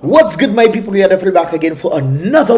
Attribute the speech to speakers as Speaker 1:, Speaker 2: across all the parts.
Speaker 1: What's good, my people? We are definitely back again for another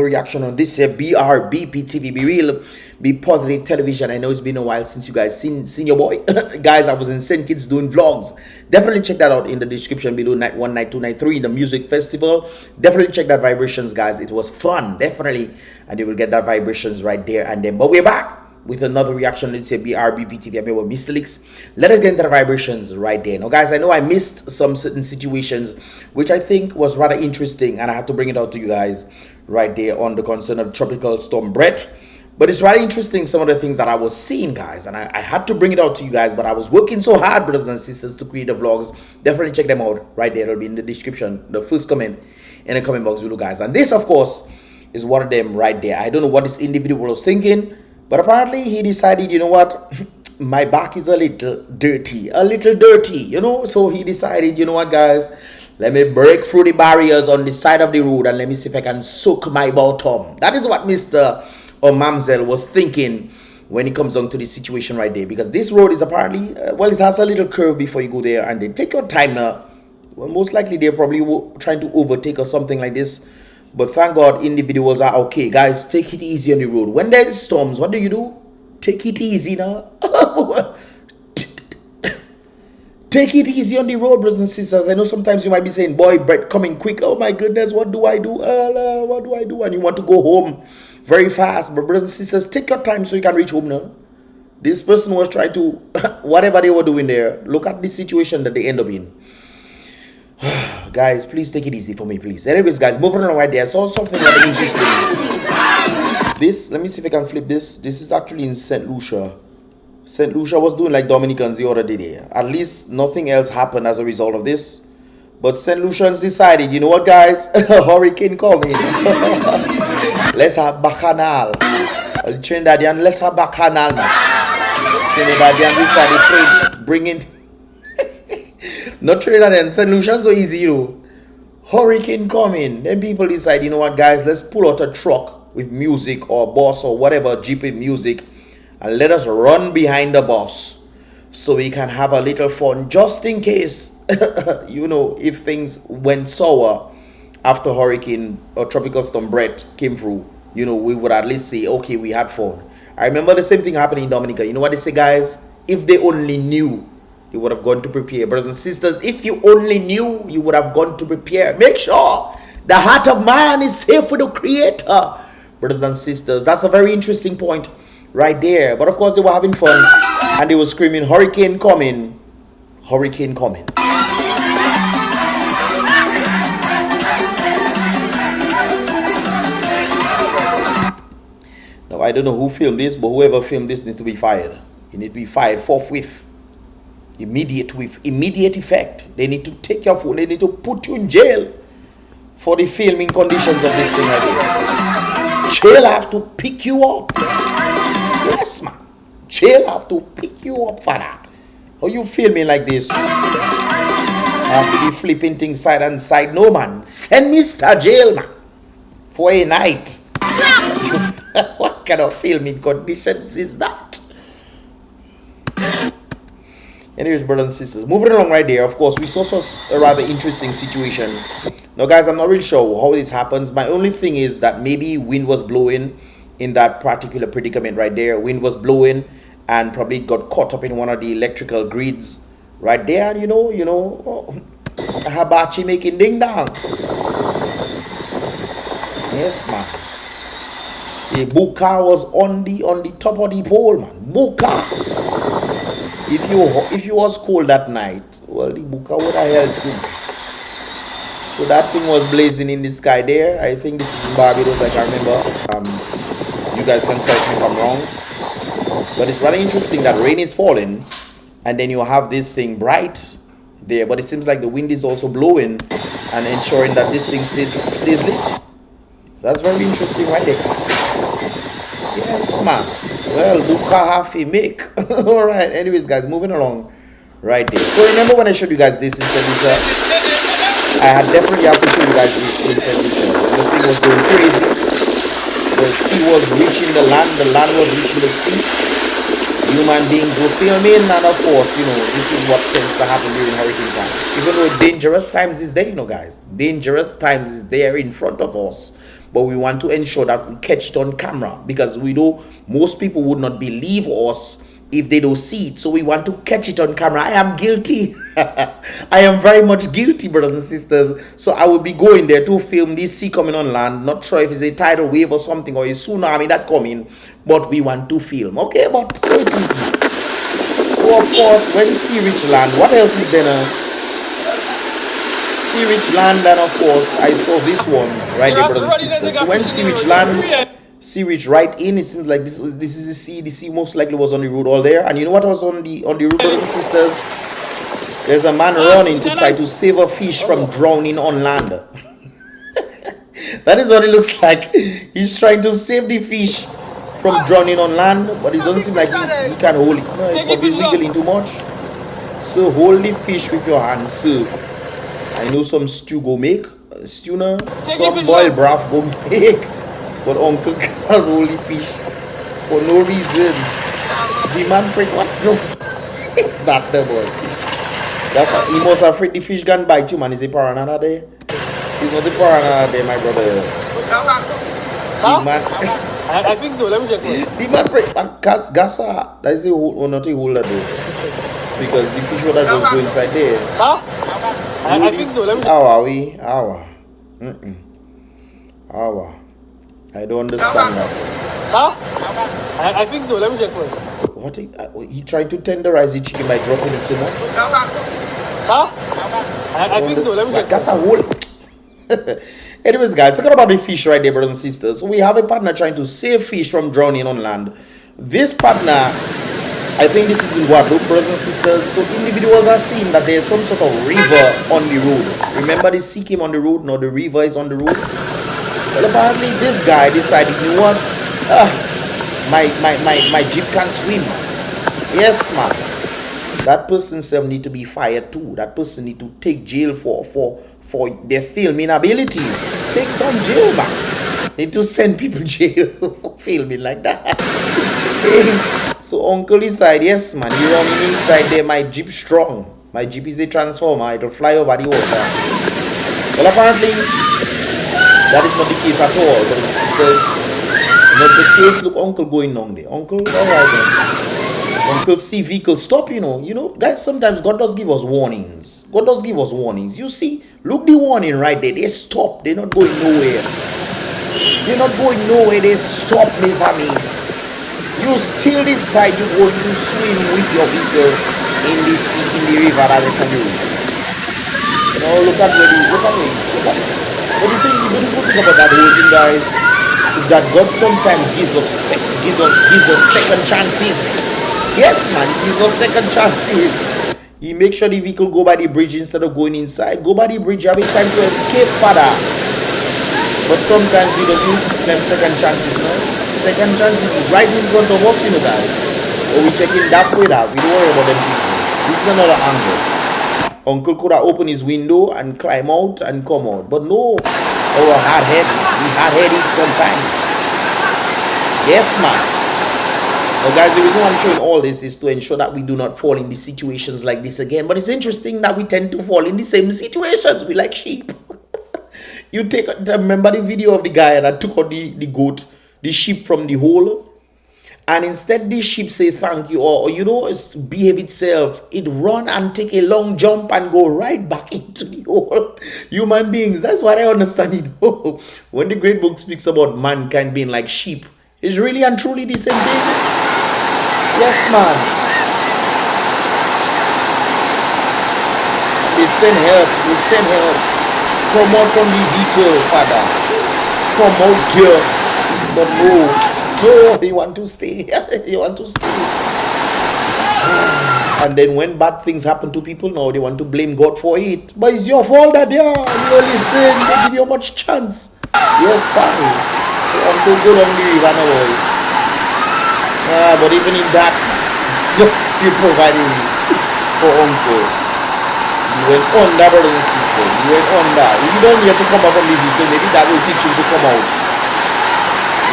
Speaker 1: reaction on this here BrBpTV. Be real, be positive television. I know it's been a while since you guys seen your boy. Guys, I was in St. Kitts doing vlogs. Definitely check that out in the description below. Night 1, night 2, night 3, the music festival. Definitely check that vibrations, guys. It was fun, definitely, and you will get that vibrations right there and then. But we're back with another reaction. Let's say BrBpTV. I'm here with Mr. Leaks. Let us get into the vibrations right there. Now, guys, I know I missed some certain situations, which I think was rather interesting, and I had to bring it out to you guys right there on the concern of Tropical Storm Brett. But it's rather interesting, some of the things that I was seeing, guys, and I had to bring it out to you guys, but I was working so hard, brothers and sisters, to create the vlogs. Definitely check them out right there. It'll be in the description, the first comment in the comment box below, guys. And this, of course, is one of them right there. I don't know what this individual was thinking, but apparently he decided, you know what, my back is a little dirty, you know. So he decided, you know what, guys, let me break through the barriers on the side of the road and let me see if I can soak my bottom. That is what Mr. or Mamzel was thinking when it comes down to this situation right there. Because this road is apparently, well, it has a little curve before you go there, and then take your time now. Well, most likely they're probably trying to overtake or something like this. But thank God individuals are okay. Guys, take it easy on the road. When there's storms, what do? Take it easy now. Take it easy on the road, brothers and sisters. I know sometimes you might be saying, boy, Brett, coming quick. Oh my goodness, what do I do? What do I do? And you want to go home very fast. But brothers and sisters, take your time so you can reach home now. This person was trying to, whatever they were doing there, look at the situation that they end up in. Guys, please take it easy for me, please. Anyways, guys, moving on right there. I saw something that is interesting. This, let me see if I can flip this. This is actually in St. Lucia. St. Lucia was doing like Dominicans the other day there. At least nothing else happened as a result of this. But St. Lucians decided, you know what, guys? A hurricane coming. Let's have bacchanal. Trinidadian, let's have bacchanal. Trinidadian decided bringing... Not Trinidadian, St. Lucia so easy, you know. Hurricane coming. Then people decide, you know what, guys, let's pull out a truck with music or bus or whatever, Jeep with music, and let us run behind the bus so we can have a little fun just in case, you know, if things went sour after Hurricane or Tropical Storm Brett came through, you know, we would at least say, okay, we had fun. I remember the same thing happening in Dominica. You know what they say, guys? If they only knew, you would have gone to prepare. Brothers and sisters, if you only knew, you would have gone to prepare. Make sure the heart of man is safe with the Creator. Brothers and sisters, that's a very interesting point right there. But of course, they were having fun and they were screaming, hurricane coming, hurricane coming. Now, I don't know who filmed this, but whoever filmed this needs to be fired. You need to be fired forthwith. With immediate effect. They need to take your phone. They need to put you in jail for the filming conditions of this thing right here. Jail have to pick you up. Yes, man. Jail have to pick you up for that. How you filming like this? I have to be flipping things side and side. No, man. Send Mr. Jail, man, for a night. What kind of filming conditions is that? Anyways, brothers and sisters, moving along right there, of course, we saw a rather interesting situation. Now, guys, I'm not really sure how this happens. My only thing is that maybe wind was blowing in that particular predicament right there. Wind was blowing and probably got caught up in one of the electrical grids right there. And, you know, hibachi making ding dong. Yes, man. The buka was on the top of the pole, man. Buka. If you was cold that night, well, the buka would have helped you. So that thing was blazing in the sky there. I think this is in Barbados, I can't remember. You guys can correct me if I'm wrong. But it's really interesting that rain is falling, and then you have this thing bright there. But it seems like the wind is also blowing and ensuring that this thing stays lit. That's very interesting right there. Yes, man. Well, buka hafi make. Alright, anyways, guys, moving along right there. So remember when I showed you guys this in St. Lucia? I had definitely have to show you guys this in St. Lucia. The thing was going crazy. The sea was reaching the land was reaching the sea. Human beings were filming, and of course, this is what tends to happen during hurricane time. Even though dangerous times is there, guys, dangerous times is there in front of us, but we want to ensure that we catch it on camera, because we know most people would not believe us if they don't see it. So we want to catch it on camera. I am guilty. I am very much guilty, brothers and sisters. So I will be going there to film this sea coming on land. Not sure if it's a tidal wave or something, or a tsunami that coming, but we want to film. Okay, but so it is. So of course, when sea reach land, what else is there now? Sea reach land, and of course I saw this one right there, brothers and sisters. So when sea reach land, sea reach right in, it seems like this is the sea. The sea most likely was on the road all there. And you know what was on the road, brothers and sisters? There's a man running to try to save a fish from drowning on land. That is what it looks like. He's trying to save the fish from drowning on land, but it doesn't seem like he can hold it. No, it probably wiggling too much. So hold the fish with your hands, sir. I know some stew go make, stew now, some boiled broth go make. But uncle can't hold the fish for no reason. The man afraid what is that the boy? That's how he must afraid the fish can bite you, man. Is a piranha there? He's not the piranha there, my brother. The man
Speaker 2: I think so, let me check first.
Speaker 1: the man afraid Gasa, that is the hole or not a hole that door. Because the fish water just go inside there.
Speaker 2: Huh? I think so, let me check.
Speaker 1: How are we? How? I don't understand that.
Speaker 2: Huh? I think so, let me check first.
Speaker 1: What he tried to tenderize the chicken by dropping it so much?
Speaker 2: Huh? I think so, let me check.
Speaker 1: That's a hole. Anyways, guys, talking about the fish right there, brothers and sisters. So we have a partner trying to save fish from drowning on land. This partner, I think this is in Guadeloupe, brothers and sisters. So individuals are seeing that there's some sort of river on the road. Remember the sea came on the road? No, the river is on the road. Well, apparently this guy decided, you know what? My jeep can't swim. Yes, man. That person self need to be fired too. That person need to take jail for their filming abilities. Take some jail, man. Need to send people jail for filming like that. So uncle inside, yes, man. You running inside there. My jeep strong. My jeep is a transformer. It'll fly over the water. Well, apparently that is not the case at all, brothers and sisters. Not the case. Look, uncle going down there. Uncle, all right then. Uncle see vehicle stop, guys, sometimes God does give us warnings. God does give us warnings. You see, look the warning right there. They stop. They're not going nowhere. They're not going nowhere. They stop, Miss Hammy. You still decide you're going to swim with your vehicle in the sea, in the river that they can do. Look at me. But the beautiful thing about that whole thing, guys, is that God sometimes gives us second chances. Yes, man, he gives us second chances. He makes sure the vehicle go by the bridge instead of going inside. Go by the bridge, you have a time to escape, Father. But sometimes he doesn't give them second chances, no? Second chances is right in front of us, guys. But we check in that way that we don't worry about them things. This is another angle. Uncle could have opened his window and climb out and come out. But no, our hard-headed sometimes. Yes, man. Now, guys, the reason why I'm showing all this is to ensure that we do not fall in these situations like this again. But it's interesting that we tend to fall in the same situations. We like sheep. Remember the video of the guy that took out the goat, the sheep from the hole? And instead the sheep say thank you, or behave itself. It run and take a long jump and go right back into the hole. Human beings, that's what I understand. When the great book speaks about mankind being like sheep, it's really and truly the same thing. Yes, man. They send help. Come out from the vehicle, Father. Come out here. But no. No, they want to stay. And then when bad things happen to people, now they want to blame God for it. But it's your fault that you listen. They give you much chance. Yes, sorry. So uncle go on the river now. But even in that, you're still providing for uncle. You went under, brothers and sisters. You went under. If you don't get to come out from the vehicle, maybe that will teach him to come out.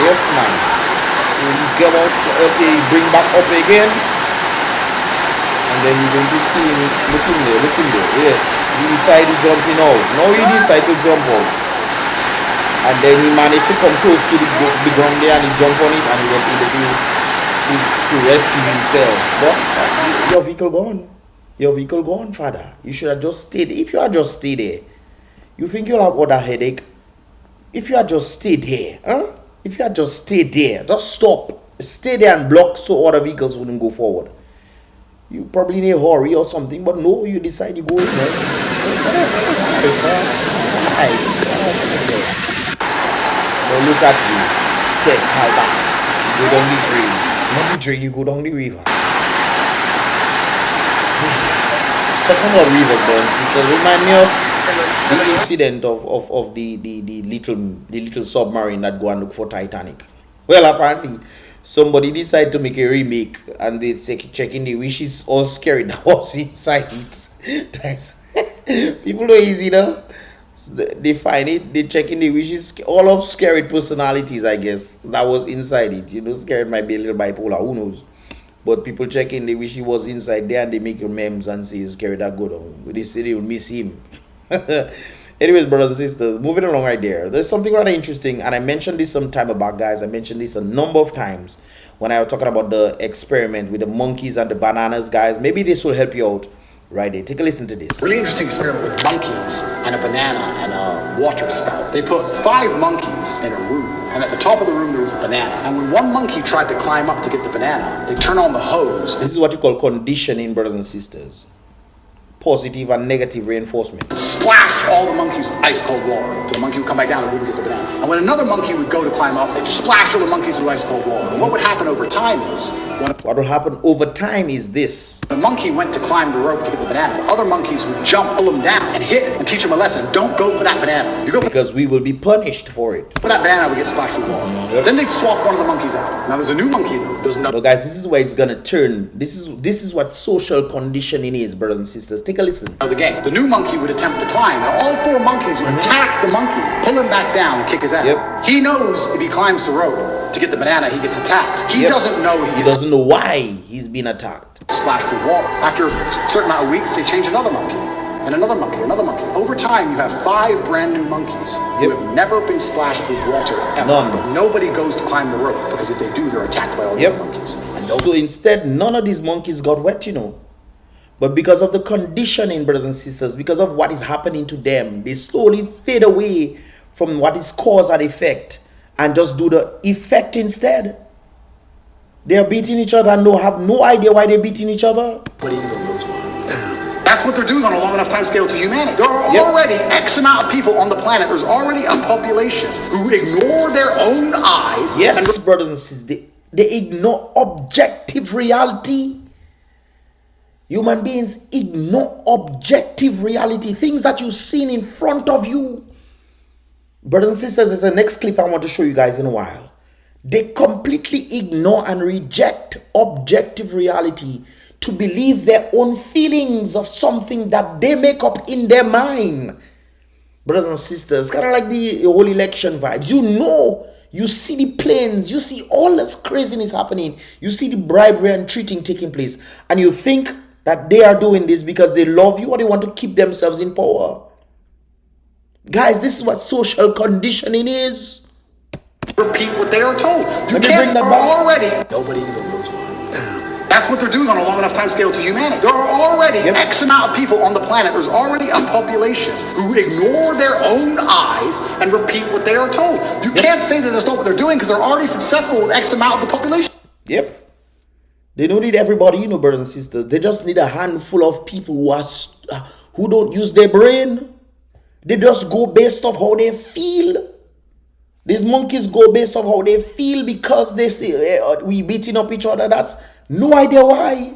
Speaker 1: Yes, man. So you come out, okay, bring back up again, and then you're going to see him looking there. Yes, he decided jumping out. Now he decided to jump out, and then he managed to come close to the ground there, and he jumped on it, and he was able to rescue himself. But your vehicle gone. Your vehicle gone, father. You should have just stayed. If you had just stayed there, you think you'll have other headache? If you had just stayed there, huh? If you had just stayed there, just stop. Stay there and block so other vehicles wouldn't go forward. You probably in a hurry or something, but no, you decide you go in there. But look at you. Take callbacks. You go down the drain. Not the drain, you go down the river. Talking about rivers, brothers and sisters, remind me of the incident of the little submarine that go and look for Titanic. Well, apparently somebody decided to make a remake, and they checking the wishes all scary that was inside it. People know easy, though. They find it, they checking the wishes, all of scary personalities, I guess, that was inside it. You know, scared might be a little bipolar, who knows? But people checking, they wish he was inside there, and they make memes and say scary that good on. They say they will miss him. Anyways, brothers and sisters, moving along right there. There's something rather interesting, and I mentioned this some time about, guys. I mentioned this a number of times when I was talking about the experiment with the monkeys and the bananas, guys. Maybe this will help you out right there. Take a listen to this.
Speaker 3: Really interesting experiment with monkeys and a banana and a water spout. They put 5 monkeys in a room, and at the top of the room there was a banana. And when one monkey tried to climb up to get the banana, they turn on the hose.
Speaker 1: This is what you call conditioning, brothers and sisters. Positive and negative reinforcement.
Speaker 3: Splash all the monkeys with ice cold water. So the monkey would come back down and wouldn't get the banana. And when another monkey would go to climb up, they'd splash all the monkeys with ice cold water. And what would happen over time is,
Speaker 1: what will happen over time is this.
Speaker 3: the monkey went to climb the rope to get the banana, the other monkeys would jump, pull him down, and hit and teach him a lesson. Don't go for that banana. You go
Speaker 1: Because we will be punished for it.
Speaker 3: for that banana, we get splashed with water.
Speaker 1: Yep.
Speaker 3: Then they'd swap one of the monkeys out. Now there's a new monkey though. Does not.
Speaker 1: So guys, this is where it's gonna turn. This is what social conditioning is, brothers and sisters. Take a listen.
Speaker 3: Of the game. The new monkey would attempt to climb, and all 4 monkeys would attack the monkey, pull him back down, and kick his ass.
Speaker 1: Yep.
Speaker 3: He knows if he climbs the rope to get the banana, he gets attacked. He
Speaker 1: Yep.
Speaker 3: doesn't know
Speaker 1: He
Speaker 3: he gets
Speaker 1: doesn't know why he's been attacked.
Speaker 3: splashed with water. After a certain amount of weeks, they change another monkey, and another monkey, another monkey. Over time, you have 5 brand new monkeys who
Speaker 1: Yep.
Speaker 3: have never been splashed with water ever.
Speaker 1: None.
Speaker 3: But nobody goes to climb the rope, because if they do, they're attacked by all the
Speaker 1: Yep.
Speaker 3: other monkeys. And
Speaker 1: So instead, none of these monkeys got wet, you know. But because of the conditioning, brothers and sisters, because of what is happening to them, they slowly fade away from what is cause and effect and just do the effect instead. They are beating each other and have no idea why they're beating each other.
Speaker 3: nobody even knows why. That's what they're doing on a long enough time scale to humanity. There are
Speaker 1: Yep.
Speaker 3: already X amount of people on the planet. There's already a population who ignore their own eyes.
Speaker 1: Yes, brothers and sisters, they ignore objective reality. Human beings ignore objective reality, things that you've seen in front of you. Brothers and sisters, there's the next clip I want to show you guys in a while. They completely ignore and reject objective reality to believe their own feelings of something that they make up in their mind. Brothers and sisters, kind of like the whole election vibes. You know, you see the planes, you see all this craziness happening, you see the bribery and treating taking place, and you think that they are doing this because they love you or they want to keep themselves in power. Guys, this is what social conditioning is.
Speaker 3: repeat what they are told. You
Speaker 1: Let me
Speaker 3: can't
Speaker 1: bring that
Speaker 3: are
Speaker 1: back.
Speaker 3: already. Nobody even knows why. That's what they're doing on a long enough time scale to humanity. There are already X amount of people on the planet. There's already a population who ignore their own eyes and repeat what they are told. You can't say that that's not what they're doing because they're already successful with X amount of the population.
Speaker 1: Yep. They don't need everybody, you know, brothers and sisters. They just need a handful of people who don't use their brain. They just go based off how they feel. These monkeys go based off how they feel because they say we beating up each other. That's no idea why.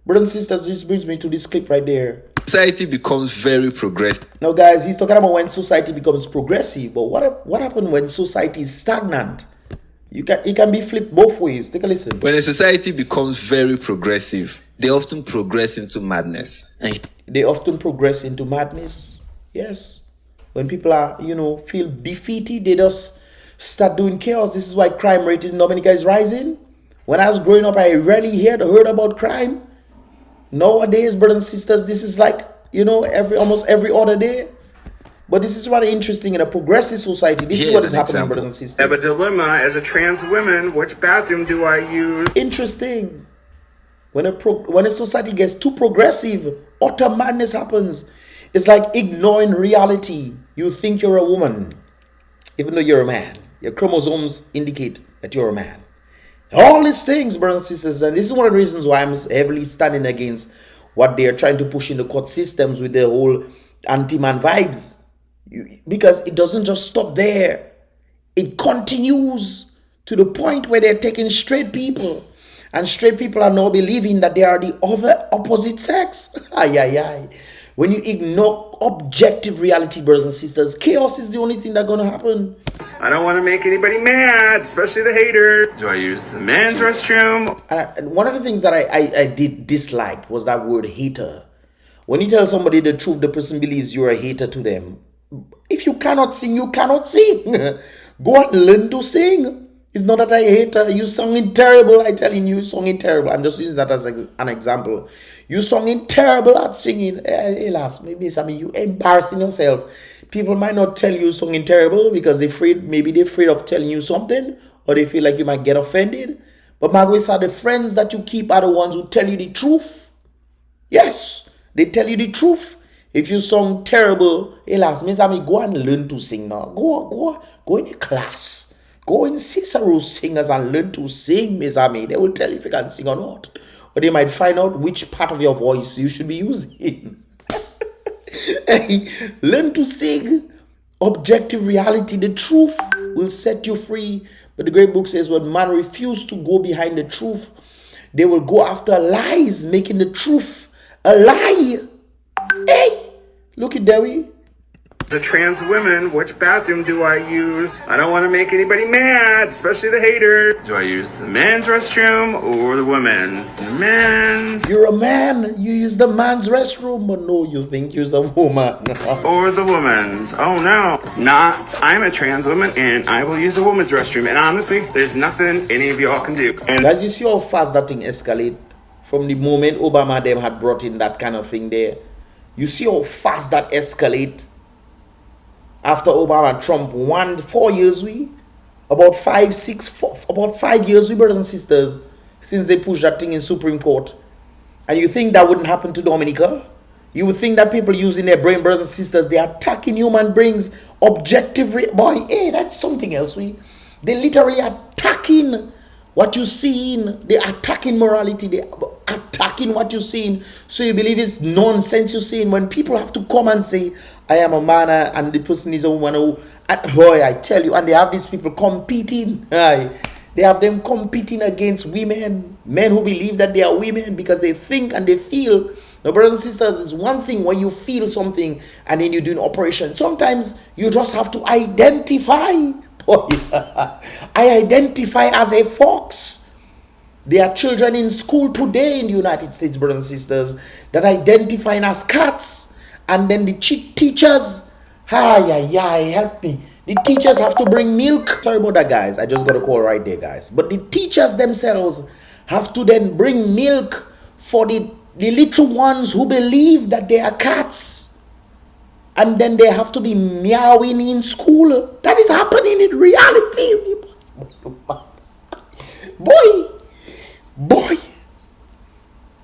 Speaker 1: Brothers and sisters, this brings me to this clip right there.
Speaker 4: Society becomes very progressive.
Speaker 1: Now, guys, he's talking about when society becomes progressive. But what happened when society is stagnant? It can be flipped both ways. Take a listen.
Speaker 4: When a society becomes very progressive, they often progress into madness. And
Speaker 1: They often progress into madness. Yes. When people are, feel defeated, they just start doing chaos. This is why crime rate in Dominica is rising. When I was growing up, I rarely heard about crime. Nowadays, brothers and sisters, this is like, almost every other day. But this is rather interesting in a progressive society. This is what is happening, brothers and sisters.
Speaker 5: I have a dilemma as a trans woman. Which bathroom do I use?
Speaker 1: Interesting. When a society gets too progressive, utter madness happens. It's like ignoring reality. You think you're a woman, even though you're a man. Your chromosomes indicate that you're a man. All these things, brothers and sisters, and this is one of the reasons why I'm heavily standing against what they are trying to push in the court systems with the whole anti-man vibes. Because it doesn't just stop there. It continues to the point where they're taking straight people. And straight people are now believing that they are the other opposite sex. Ay, ay, ay. When you ignore objective reality, brothers and sisters, chaos is the only thing that's going to happen.
Speaker 5: I don't want to make anybody mad, especially the hater. Do I use the men's restroom?
Speaker 1: And one of the things that I did dislike was that word hater. When you tell somebody the truth, the person believes you're a hater to them. If you cannot sing, you cannot sing. Go and learn to sing. It's not that I hate her. You singing terrible. I telling you, singing terrible. I'm just using that as an example. You singing terrible at singing. Hélas, maybe you embarrassing yourself. People might not tell you singing terrible because they're afraid. Maybe they're afraid of telling you something, or they feel like you might get offended. But Margaret said the friends that you keep are the ones who tell you the truth. Yes, they tell you the truth. If you sing terrible, hélas, means go and learn to sing now. Go in a class. Go in Cicero singers and learn to sing, Miss Ami. They will tell you if you can sing or not. Or they might find out which part of your voice you should be using. Hey, learn to sing. Objective reality, the truth will set you free. But the great book says when man refuses to go behind the truth, they will go after lies, making the truth a lie. Hey, look at Dewi.
Speaker 5: As a trans woman, which bathroom do I use? I don't want to make anybody mad, especially the hater. Do I use the men's restroom or the women's? The men's.
Speaker 1: You're a man. You use the man's restroom, but no, you think you're a woman.
Speaker 5: Or the woman's. Oh no, not. I'm a trans woman and I will use the woman's restroom. And honestly, there's nothing any of y'all can do. And
Speaker 1: guys, you see how fast that thing escalate from the moment Obama them had brought in that kind of thing there. You see how fast that escalate. After Obama and Trump won 4 years, about 5 years, brothers and sisters, since they pushed that thing in Supreme Court. And you think that wouldn't happen to Dominica? You would think that people using their brain, brothers and sisters, they are attacking human brains objectively. Boy, hey, that's something else. They literally attacking what you're seeing. They're attacking morality. They're attacking what you're seeing. So you believe it's nonsense you're seeing. When people have to come and say, I am a man and the person is a woman. Boy, I tell you, and they have these people competing. They have them competing against women, men who believe that they are women because they think and they feel. Now, brothers and sisters, it's one thing when you feel something and then you do an operation. Sometimes you just have to identify. Boy, I identify as a fox. There are children in school today in the United States, brothers and sisters, that identify as cats. And then the teachers, help me. The teachers have to bring milk. Sorry about that, guys. I just got a call right there, guys. But the teachers themselves have to then bring milk for the little ones who believe that they are cats. And then they have to be meowing in school. That is happening in reality. Boy.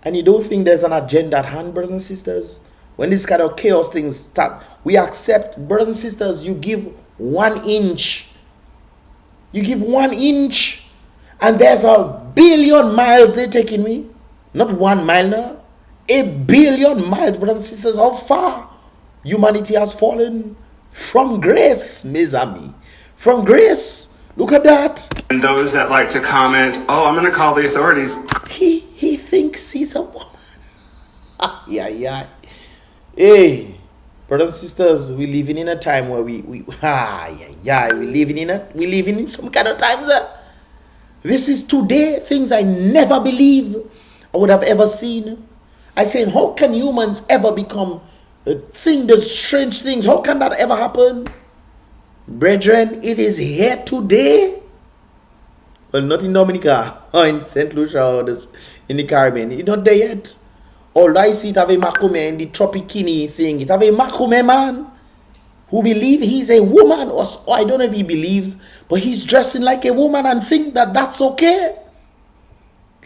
Speaker 1: And you don't think there's an agenda at hand, brothers and sisters? When this kind of chaos things start, we accept, brothers and sisters, you give 1 inch. You give 1 inch, and there's 1 billion miles they're taking me. Not 1 mile now. 1 billion miles, brothers and sisters. How far humanity has fallen from grace, mes amis. From grace. Look at that.
Speaker 5: And those that like to comment, oh, I'm going to call the authorities.
Speaker 1: He thinks he's a woman. Yeah. Hey, brothers and sisters, we're living in a time where we're living in some kind of times. This is today things I never believe I would have ever seen. I say, how can humans ever become a thing, the strange things? How can that ever happen? Brethren, it is here today. Well, not in Dominica or in St. Lucia or in the Caribbean. It's not there yet. Although I see it have a Makume in the Tropicini thing. It have a Makume man who believe he's a woman, or I don't know if he believes, but he's dressing like a woman and think that that's okay.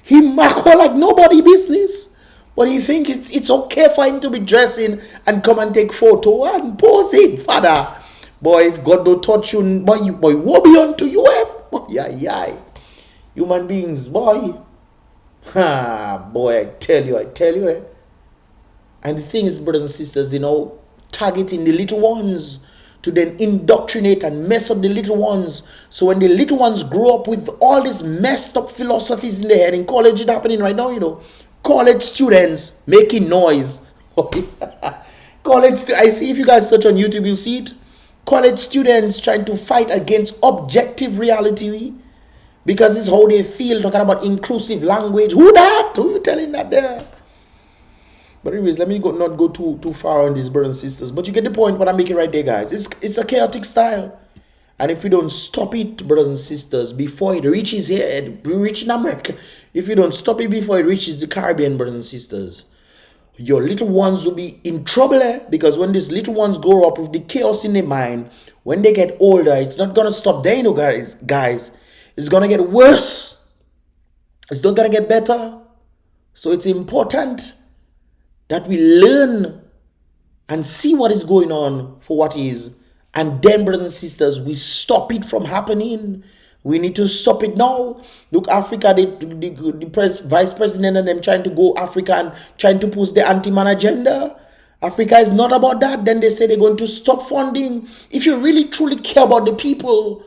Speaker 1: He Mako like nobody business, but he think it's okay for him to be dressing and come and take photo and pose it, father. Boy, if God don't touch you, boy, woe be unto you, boy, yeah. Human beings, boy. Boy, I tell you. And the thing is, brothers and sisters, targeting the little ones to then indoctrinate and mess up the little ones. So when the little ones grow up with all these messed up philosophies in their head, in college it's happening right now, college students making noise. I see, if you guys search on YouTube, you'll see it. College students trying to fight against objective reality because it's how they feel, talking about inclusive language. Who you telling that there? But anyways, let me not go too far on these brothers and sisters. But you get the point what I'm making right there, guys. It's a chaotic style. And if we don't stop it, brothers and sisters, before it reaches here, we reach in America. If you don't stop it before it reaches the Caribbean, brothers and sisters, your little ones will be in trouble. Because when these little ones grow up with the chaos in their mind, when they get older, it's not going to stop there, guys. It's going to get worse. It's not going to get better. So it's important that we learn and see what is going on for what is. And then, brothers and sisters, we stop it from happening. We need to stop it now. Look, Africa, the vice president and them trying to go Africa and trying to push the anti-man agenda. Africa is not about that. Then they say they're going to stop funding. If you really truly care about the people,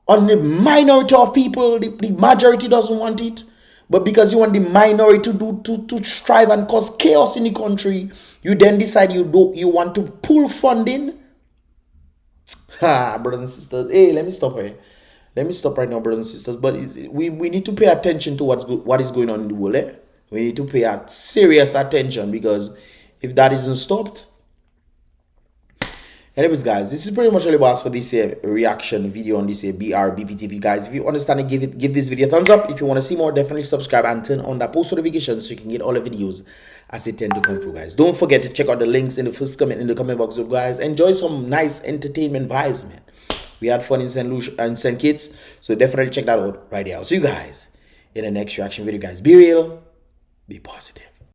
Speaker 1: on the minority of people, the majority doesn't want it. But because you want the minority to strive and cause chaos in the country, you then decide you want to pull funding. Brothers and sisters. Hey, let me stop right now, brothers and sisters. But we need to pay attention to what is going on in the world. We need to pay serious attention, because if that isn't stopped. Anyways, guys, this is pretty much all it was for this reaction video on this BrBpTV, guys. If you understand it, give this video a thumbs up. If you want to see more, definitely subscribe and turn on that post notifications so you can get all the videos as they tend to come through, guys. Don't forget to check out the links in the first comment in the comment box, guys. Enjoy some nice entertainment vibes, man. We had fun in St. Lucia and St. Kitts, so definitely check that out right here. I'll see you guys in the next reaction video, guys. Be real, be positive.